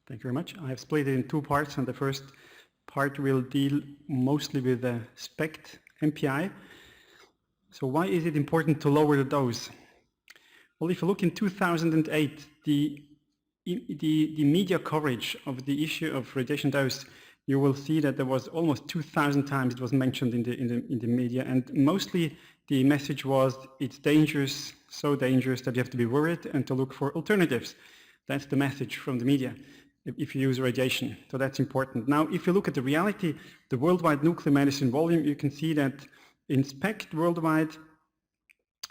Thank you very much. I have split it in two parts, and the first part will deal mostly with the SPECT MPI. So why is it important to lower the dose? Well, if you look in 2008, the media coverage of the issue of radiation dose, you will see that there was almost 2,000 times it was mentioned in the media, and mostly the message was it's dangerous, so dangerous that you have to be worried and to look for alternatives. That's the message from the media if you use radiation, so that's important. Now, if you look at the reality, the worldwide nuclear medicine volume, you can see that in SPECT worldwide,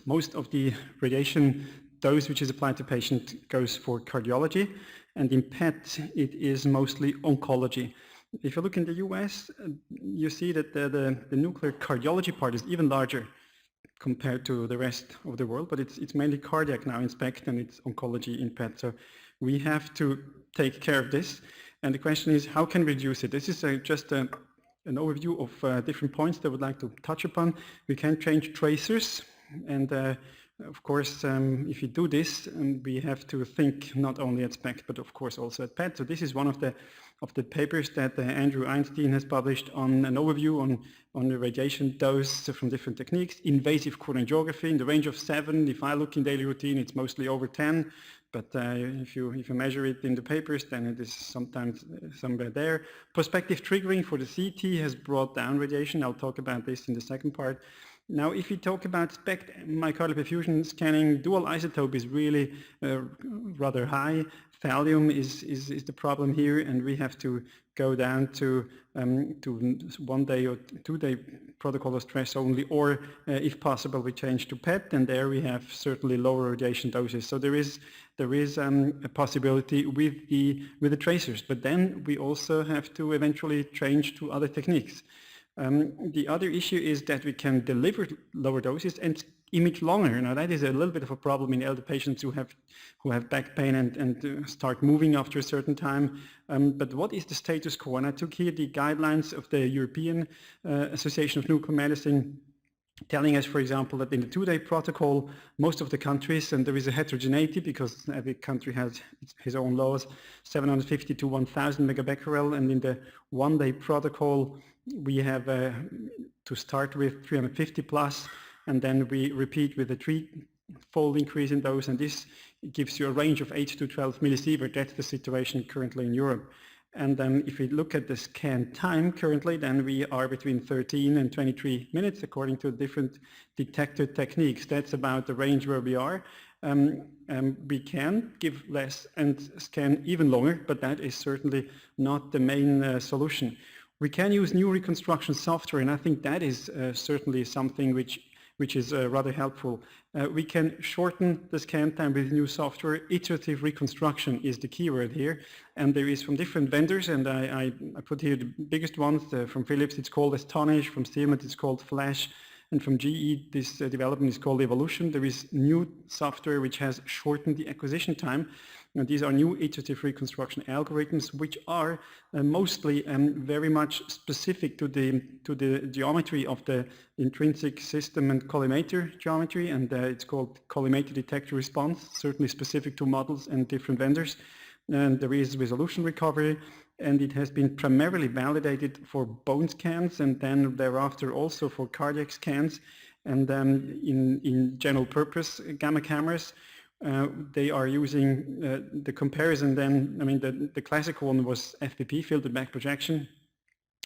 most of the radiation dose which is applied to patient goes for cardiology, and in PET it is mostly oncology. If you look in the US, you see that the nuclear cardiology part is even larger compared to the rest of the world, but it's mainly cardiac now in SPECT and it's oncology in PET. So we have to take care of this, and the question is how can we reduce it? This is just an overview of different points that I would like to touch upon. We can change tracers, and of course, if you do this, we have to think not only at SPECT, but of course also at PET. So this is one of the papers that Andrew Einstein has published on an overview on the radiation dose from different techniques. Invasive core angiography in the range of 7. If I look in daily routine, it's mostly over 10. But if you measure it in the papers, then it is sometimes somewhere there. Prospective triggering for the CT has brought down radiation. I'll talk about this in the second part. Now, if you talk about SPECT myocardial perfusion scanning, dual isotope is really rather high. Thallium is the problem here, and we have to go down to 1 day or 2 day protocol of stress only, or if possible, we change to PET, and there we have certainly lower radiation doses. So there is a possibility with the tracers, but then we also have to eventually change to other techniques. The other issue is that we can deliver lower doses and image longer. Now that is a little bit of a problem in elder patients who have back pain and start moving after a certain time. But what is the status quo? And I took here the guidelines of the European Association of Nuclear Medicine, telling us, for example, that in the 2 day protocol, most of the countries, and there is a heterogeneity because every country has its own laws, 750 to 1,000 megabecquerel, and in the 1 day protocol, we have to start with 350 plus, and then we repeat with a 3-fold increase in dose, and this gives you a range of 8 to 12 millisievert. That's the situation currently in Europe. And then if we look at the scan time currently, then we are between 13 and 23 minutes according to different detector techniques. That's about the range where we are. We can give less and scan even longer, but that is certainly not the main solution. We can use new reconstruction software, and I think that is certainly something which is rather helpful. We can shorten the scan time with new software. Iterative reconstruction is the keyword here, and there is from different vendors, and I put here the biggest ones. From Philips it's called Astonish, from Siemens it's called Flash, and from GE this development is called Evolution. There is new software which has shortened the acquisition time. And these are new iterative reconstruction algorithms which are mostly very much specific to the geometry of the intrinsic system and collimator geometry, and it's called collimator detector response, certainly specific to models and different vendors. And there is resolution recovery, and it has been primarily validated for bone scans and then thereafter also for cardiac scans, and then in general purpose gamma cameras. They are using the comparison then, I mean the classic one was FPP, filtered back projection,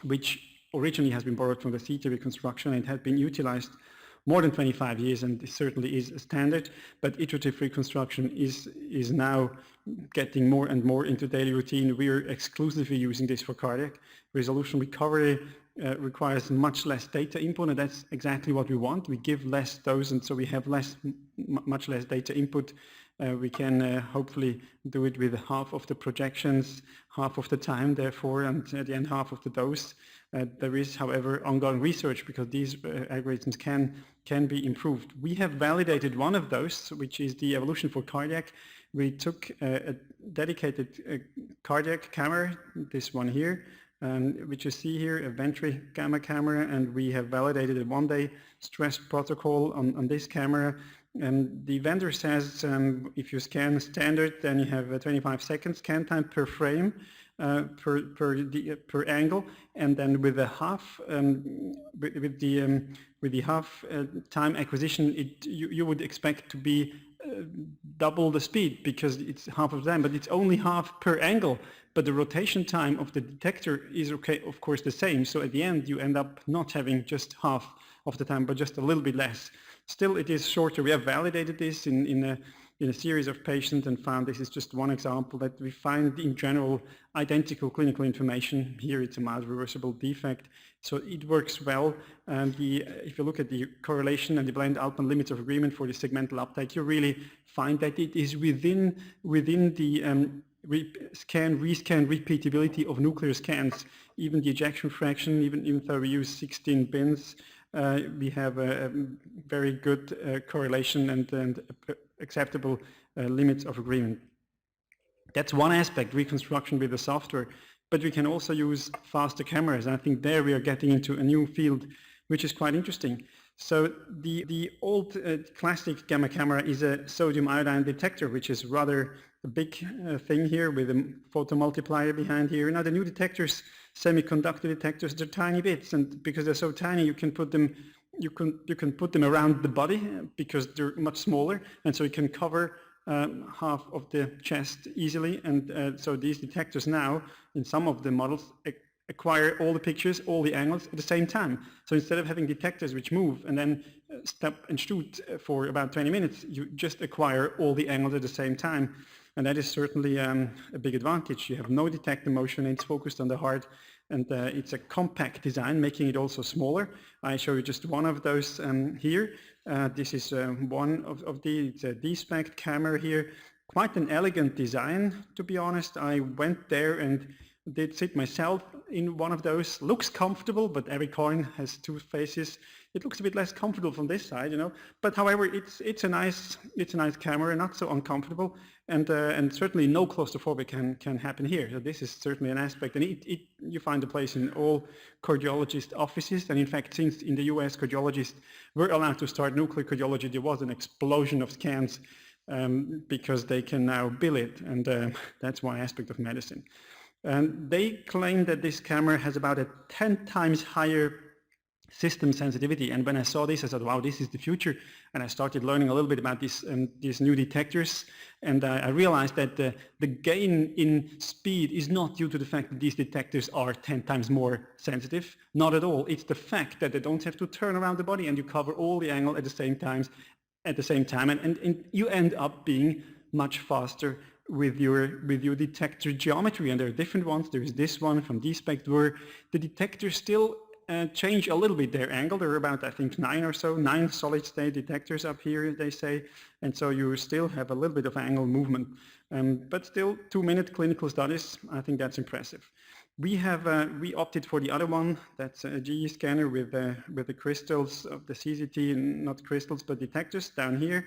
which originally has been borrowed from the CT reconstruction and had been utilized more than 25 years, and it certainly is a standard, but iterative reconstruction is now getting more and more into daily routine. We are exclusively using this for cardiac. Resolution recovery requires much less data input, and that's exactly what we want. We give less dose, and so we have much less data input. We can hopefully do it with half of the projections, half of the time, therefore, and at the end half of the dose. There is, however, ongoing research because these algorithms can be improved. We have validated one of those, which is the Evolution for cardiac. We took a dedicated cardiac camera, this one here, which you see here, a Venturi gamma camera, and we have validated a 1 day stress protocol on this camera. The vendor says if you scan standard, then you have a 25 seconds scan time per frame per angle, and then with the half with the half time acquisition, you would expect to be double the speed because it's half of them, but it's only half per angle. But the rotation time of the detector is okay, of course, the same. So at the end, you end up not having just half of the time, but just a little bit less. Still, it is shorter. We have validated this in a series of patients and found this is just one example that we find in general identical clinical information. Here it's a mild reversible defect, so it works well. If you look at the correlation and the blend Altman limits of agreement for the segmental uptake, you really find that it is within the rescan repeatability of nuclear scans. Even the ejection fraction, even though we use 16 bins, we have a very good correlation and acceptable limits of agreement. That's one aspect, reconstruction with the software, but we can also use faster cameras. And I think there we are getting into a new field, which is quite interesting. So the old classic gamma camera is a sodium iodine detector, which is rather a big thing here with a photomultiplier behind here. Now the new detectors, semiconductor detectors, they're tiny bits, and because they're so tiny, you can put them put them around the body because they're much smaller, and so you can cover half of the chest easily. And so these detectors now, in some of the models, acquire all the pictures, all the angles at the same time. So instead of having detectors which move and then stop and shoot for about 20 minutes, you just acquire all the angles at the same time. And that is certainly a big advantage. You have no detector motion, it's focused on the heart, and it's a compact design, making it also smaller. I show you just one of those here. This is one of it's a SPECT camera here. Quite an elegant design, to be honest. I went there and did sit myself in one of those. Looks comfortable, but every coin has two faces. It looks a bit less comfortable from this side, you know. But however, it's a nice camera, not so uncomfortable, and certainly no claustrophobia can happen here. So this is certainly an aspect, and you find a place in all cardiologist offices. And in fact, since in the US cardiologists were allowed to start nuclear cardiology, there was an explosion of scans because they can now bill it, and that's one aspect of medicine. And they claim that this camera has about a 10 times higher system sensitivity. And when I saw this, I thought, wow, this is the future. And I started learning a little bit about these new detectors. And I realized that the gain in speed is not due to the fact that these detectors are 10 times more sensitive. Not at all. It's the fact that they don't have to turn around the body and you cover all the angle at the same time. And you end up being much faster with your detector geometry. And there are different ones. There is this one from SPECT where the detectors still change a little bit their angle. There are about, I think, 9 solid state detectors up here, they say. And so you still have a little bit of angle movement. But still 2-minute clinical studies, I think that's impressive. We opted for the other one. That's a GE scanner with the crystals of the CZT, not crystals, but detectors down here.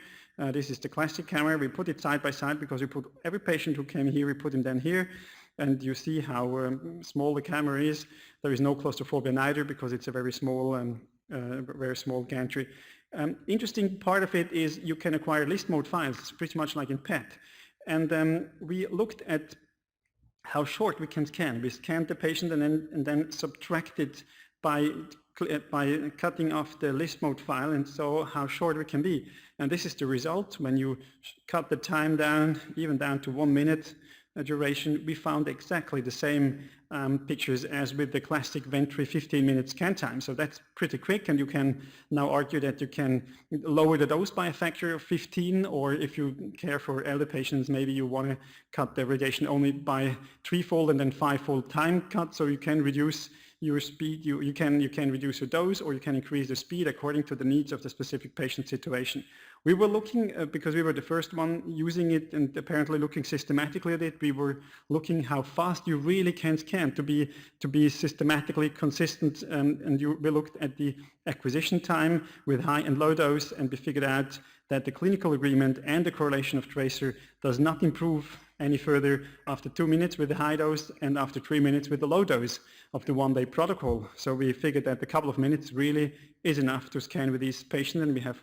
This is the classic camera. We put it side by side because we put every patient who came here, we put him then here. And you see how small the camera is. There is no claustrophobia neither because it's a very small gantry. Interesting part of it is you can acquire list mode files. It's pretty much like in PET. And we looked at how short we can scan. We scanned the patient and then subtracted by cutting off the list mode file, and so how short we can be. And this is the result. When you cut the time down, even down to 1 minute duration, we found exactly the same pictures as with the classic Ventry 15-minute scan time. So that's pretty quick, and you can now argue that you can lower the dose by a factor of 15, or if you care for elder patients, maybe you want to cut the radiation only by 3-fold and then 5-fold time cut, so you can reduce your speed, you can reduce your dose, or you can increase the speed according to the needs of the specific patient situation. We were looking, because we were the first one using it and apparently looking systematically at it, we were looking how fast you really can scan to be systematically consistent, and we looked at the acquisition time with high and low dose, and we figured out that the clinical agreement and the correlation of tracer does not improve any further after 2 minutes with the high dose and after 3 minutes with the low dose of the one-day protocol. So we figured that a couple of minutes really is enough to scan with these patients, and we have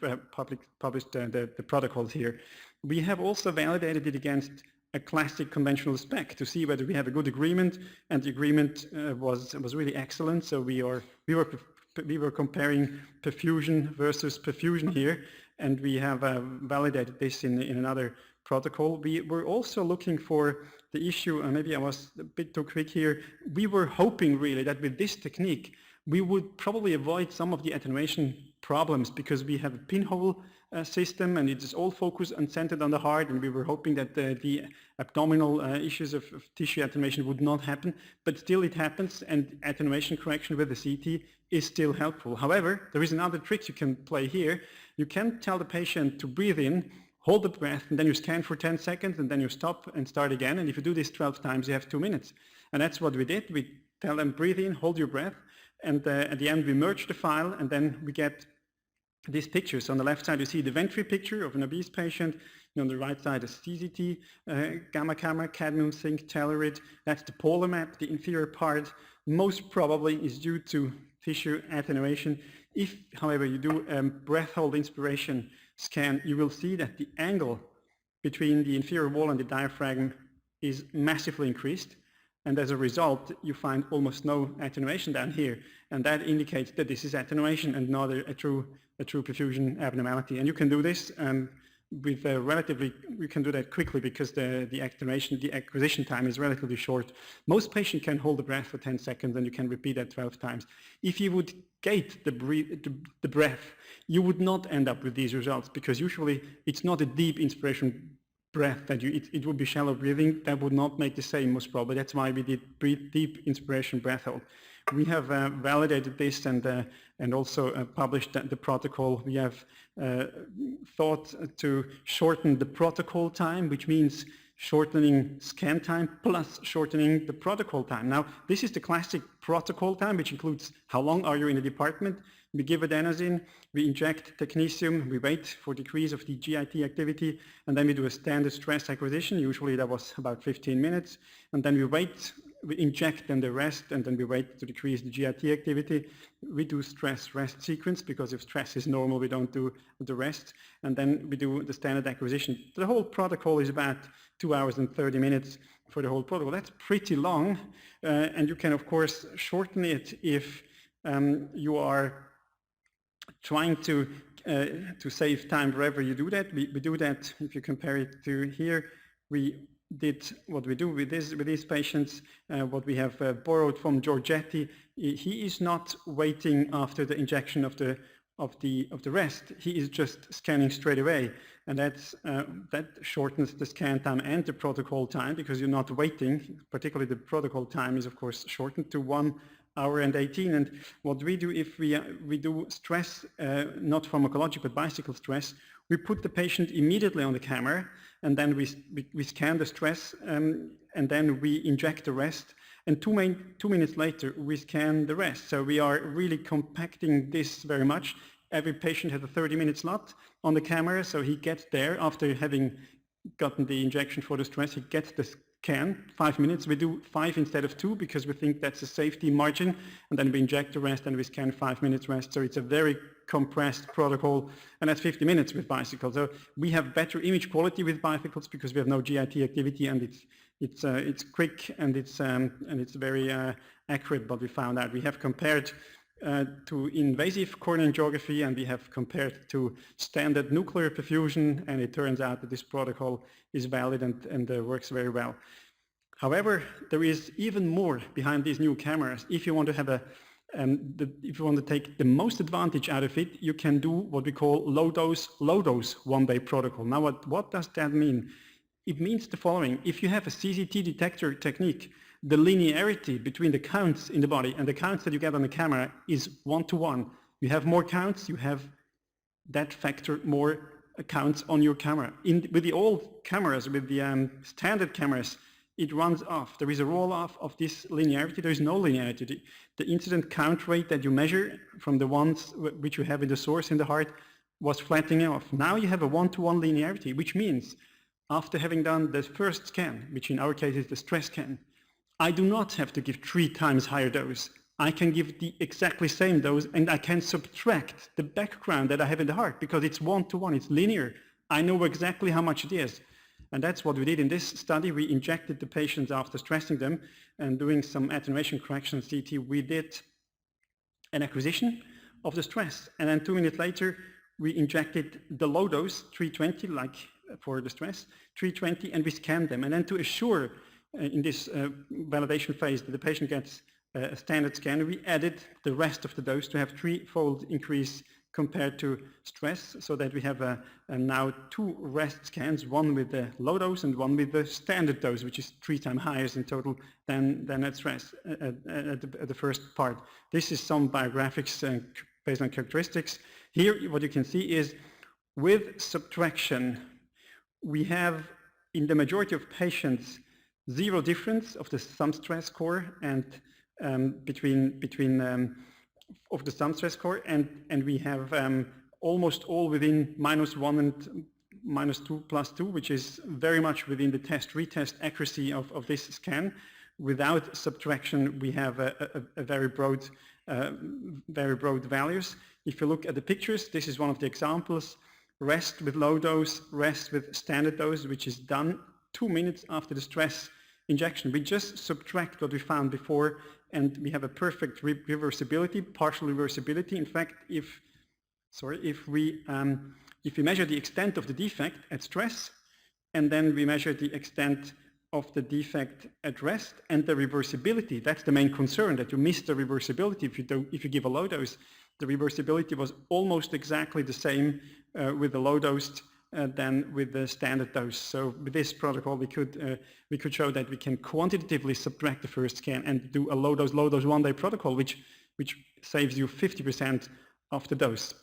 published the protocols here. We have also validated it against a classic conventional spec to see whether we have a good agreement, and the agreement was really excellent. So we were comparing perfusion versus perfusion here, and we have validated this in another protocol. We were also looking for the issue, and maybe I was a bit too quick here, we were hoping really that with this technique we would probably avoid some of the attenuation problems, because we have a pinhole system and it is all focused and centered on the heart, and we were hoping that the abdominal issues of tissue attenuation would not happen, but still it happens, and attenuation correction with the CT is still helpful. However, there is another trick you can play here. You can tell the patient to breathe in, hold the breath, and then you scan for 10 seconds, and then you stop and start again, and if you do this 12 times you have 2 minutes. And that's what we did. We tell them breathe in, hold your breath, and at the end we merge the file, and then we get these pictures. On the left side you see the ventry picture of an obese patient, and on the right side a CZT gamma camera, cadmium zinc telluride. That's the polar map. The inferior part most probably is due to tissue attenuation. If, however, you do a breath hold inspiration scan, you will see that the angle between the inferior wall and the diaphragm is massively increased, and as a result you find almost no attenuation down here, and that indicates that this is attenuation and not a true perfusion abnormality. And you can do this with you can do that quickly, because the acquisition time is relatively short. Most patients can hold the breath for 10 seconds, and you can repeat that 12 times. If you would gate the breath, you would not end up with these results, because usually it's not a deep inspiration breath that it would be shallow breathing. That would not make the same, most probably. That's why we did deep inspiration breath hold. We have validated this and also published the protocol. We have thought to shorten the protocol time, which means shortening scan time plus shortening the protocol time. Now, this is the classic protocol time, which includes how long are you in the department. We give adenosine, we inject technetium, we wait for decrease of the GIT activity, and then we do a standard stress acquisition. Usually that was about 15 minutes, and then we wait, we inject then the rest, and then we wait to decrease the GIT activity. We do stress-rest sequence, because if stress is normal, we don't do the rest, and then we do the standard acquisition. The whole protocol is about 2 hours and 30 minutes for the whole protocol. That's pretty long, and you can of course shorten it if you are trying to save time wherever you do that. We do that, if you compare it to here, we did what we do with these patients, what we have borrowed from Giorgetti. He is not waiting after the injection of the rest. He is just scanning straight away, and that shortens the scan time and the protocol time, because you're not waiting. Particularly the protocol time is of course shortened to 1 hour and 18. And what we do if we do stress, not pharmacologic but bicycle stress, we put the patient immediately on the camera, and then we scan the stress, and then we inject the rest, and 2 minutes later we scan the rest. So we are really compacting this very much. Every patient has a 30-minute slot on the camera, so he gets there after having gotten the injection for the stress. He gets the scan, 5 minutes. We do 5 instead of 2 because we think that's a safety margin, and then we inject the rest and we scan 5 minutes rest. So it's a very compressed protocol, and that's 50 minutes with bicycles. So we have better image quality with bicycles because we have no GIT activity, and it's quick and it's very accurate. What we found out, we have compared to invasive coronary angiography, and we have compared to standard nuclear perfusion, and it turns out that this protocol is valid and works very well. However, there is even more behind these new cameras. If you want to have if you want to take the most advantage out of it, you can do what we call low dose one-day protocol. Now, what does that mean? It means the following. If you have a CZT detector technique, the linearity between the counts in the body and the counts that you get on the camera is 1-to-1. You have more counts, you have that factor more counts on your camera. With the old cameras, with the standard cameras, it runs off. There is a roll-off of this linearity. There is no linearity. The incident count rate that you measure from the ones which you have in the source in the heart was flattening off. Now you have a one-to-one linearity, which means after having done the first scan, which in our case is the stress scan, I do not have to give 3 times higher dose. I can give the exactly same dose and I can subtract the background that I have in the heart because it's one-to-one, it's linear. I know exactly how much it is. And that's what we did in this study. We injected the patients after stressing them and doing some attenuation correction CT. We did an acquisition of the stress. And then 2 minutes later, we injected the low dose, 320, like for the stress, 320, and we scanned them. And then to assure in this validation phase that the patient gets a standard scan, we added the rest of the dose to have 3-fold increase compared to stress, so that we have now 2 rest scans, one with the low dose and one with the standard dose, which is 3 times higher in total than at stress at the first part. This is some biographics based on characteristics. Here what you can see is with subtraction, we have in the majority of patients 0 difference of the sum stress score and between of the sum stress score, and we have almost all within -1 and -2 +2, which is very much within the retest accuracy of this scan. Without subtraction, we have a very broad values. If you look at the pictures, this is one of the examples. Rest with low dose, rest with standard dose, which is done 2 minutes after the stress injection. We just subtract what we found before, and we have a perfect reversibility, partial reversibility. In fact, if we measure the extent of the defect at stress, and then we measure the extent of the defect at rest and the reversibility, that's the main concern, that you miss the reversibility if you give a low dose. The reversibility was almost exactly the same with the low dose than with the standard dose. So with this protocol, we could show that we can quantitatively subtract the first scan and do a low dose 1-day protocol, which saves you 50% of the dose.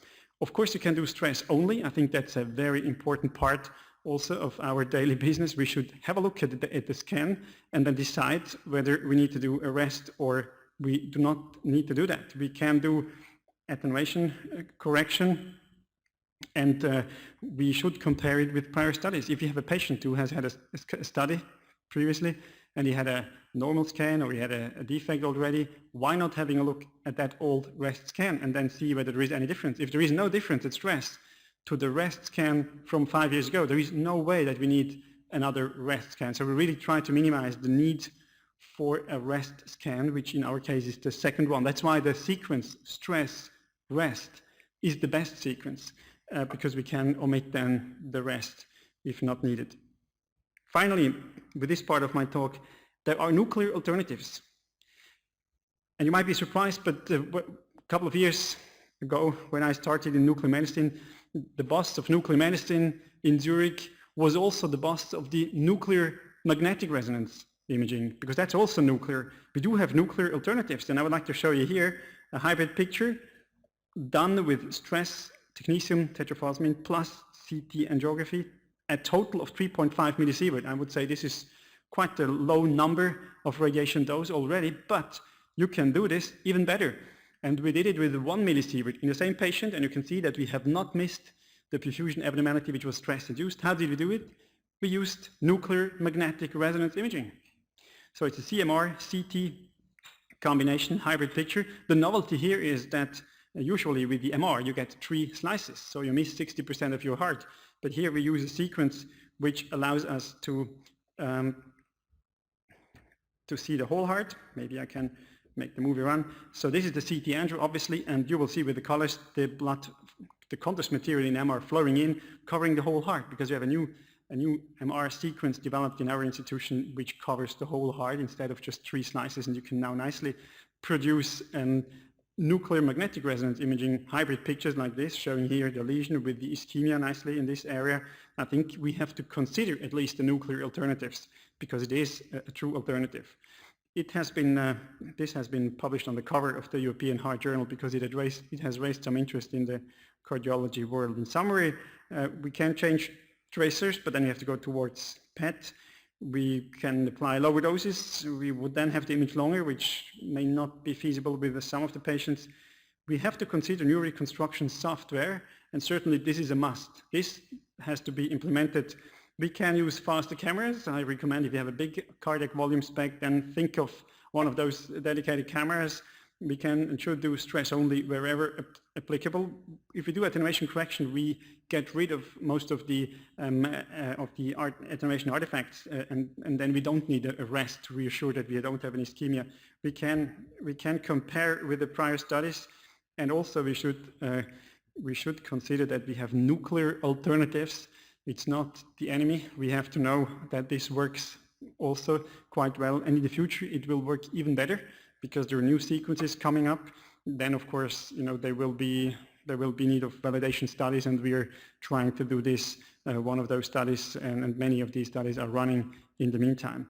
Of course, you can do stress only. I think that's a very important part also of our daily business. We should have a look at the scan and then decide whether we need to do a rest or we do not need to do that. We can do attenuation correction, and we should compare it with prior studies. If you have a patient who has had a study previously and he had a normal scan or he had a defect already, why not having a look at that old rest scan and then see whether there is any difference? If there is no difference at stress to the rest scan from 5 years ago, there is no way that we need another rest scan. So we really try to minimize the need for a rest scan, which in our case is the second one. That's why the sequence stress, rest is the best sequence. Because we can omit then the rest if not needed. Finally, with this part of my talk, there are nuclear alternatives. And you might be surprised, but a couple of years ago when I started in nuclear medicine, the boss of nuclear medicine in Zurich was also the boss of the nuclear magnetic resonance imaging, because that's also nuclear. We do have nuclear alternatives, and I would like to show you here a hybrid picture done with stress technetium tetraphosphine plus CT angiography, a total of 3.5 millisievert. I would say this is quite a low number of radiation dose already, but you can do this even better. And we did it with 1 millisievert in the same patient, and you can see that we have not missed the perfusion abnormality which was stress-induced. How did we do it? We used nuclear magnetic resonance imaging. So it's a CMR-CT combination hybrid picture. The novelty here is that usually with the MR you get 3 slices, so you miss 60% of your heart. But here we use a sequence which allows us to see the whole heart. Maybe I can make the movie run. So this is the CT angio, obviously, and you will see with the colors the blood, the contrast material in MR flowing in, covering the whole heart, because we have a new MR sequence developed in our institution which covers the whole heart instead of just 3 slices, and you can now nicely produce nuclear magnetic resonance imaging hybrid pictures like this, showing here the lesion with the ischemia nicely in this area. I think we have to consider at least the nuclear alternatives, because it is a true alternative. It has been, this has been published on the cover of the European Heart Journal because it has raised some interest in the cardiology world. In summary, we can change tracers, but then you have to go towards PET. We can apply lower doses. We would then have to image longer, which may not be feasible with some of the patients. We have to consider new reconstruction software, And certainly this is a must. This has to be implemented. We can use faster cameras. I recommend if you have a big cardiac volume SPECT, then think of one of those dedicated cameras. We can and should do stress only wherever applicable. If we do attenuation correction, we get rid of most of the attenuation artifacts, and then we don't need a rest to reassure that we don't have any ischemia. We can compare with the prior studies, and also we should consider that we have nuclear alternatives. It's not the enemy. We have to know that this works also quite well, and in the future it will work even better because there are new sequences coming up. Then of course, there will be need of validation studies, and we are trying to do this. One of those studies, and many of these studies are running in the meantime.